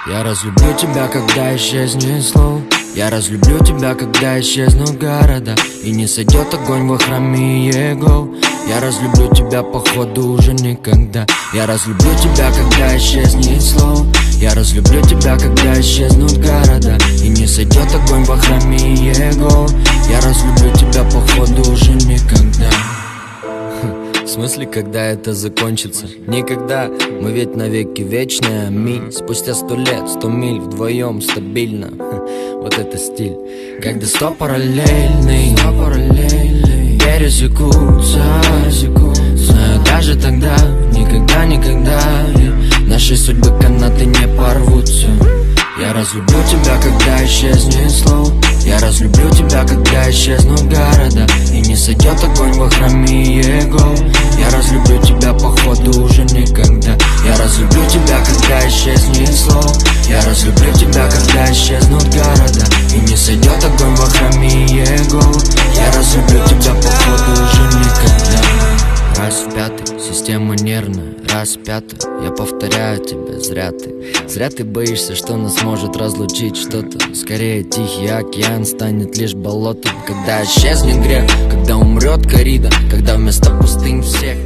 Я разлюблю тебя, когда исчезнет слов. Я разлюблю тебя, когда исчезнут города и не сойдет огонь во храме Его. Я разлюблю тебя, походу, уже никогда. Я разлюблю тебя, когда исчезнет слов. Я разлюблю тебя, когда исчезнут города и не сойдет огонь во храме Его. Я разлюблю тебя, походу, уже никогда. В смысле, когда это закончится? Никогда, мы ведь навеки вечные. Аминь. Спустя 100 лет, 100 миль вдвоем стабильно. Вот это стиль. Когда 100 параллельный пересекутся. Знаю, даже тогда, никогда наши судьбы канаты не порвутся. Я разлюблю тебя, когда исчезнет слов. Я разлюблю тебя, когда исчезнут города и не сойдет огонь во храме Его. Я разлюблю тебя, походу, уже никогда. Я разлюблю тебя, когда исчезнет слов. Я разлюблю тебя, когда исчезнут города и не сойдет огонь во храме Его. Я разлюблю тебя, походу, уже никогда. Раз в пятый, система нервная, раз в пятый. Я повторяю тебе, зря ты боишься, что нас может разлучить что-то. Скорее тихий океан станет лишь болотом. Когда исчезнет грех, когда умрет коррида, когда вместо пустынь всех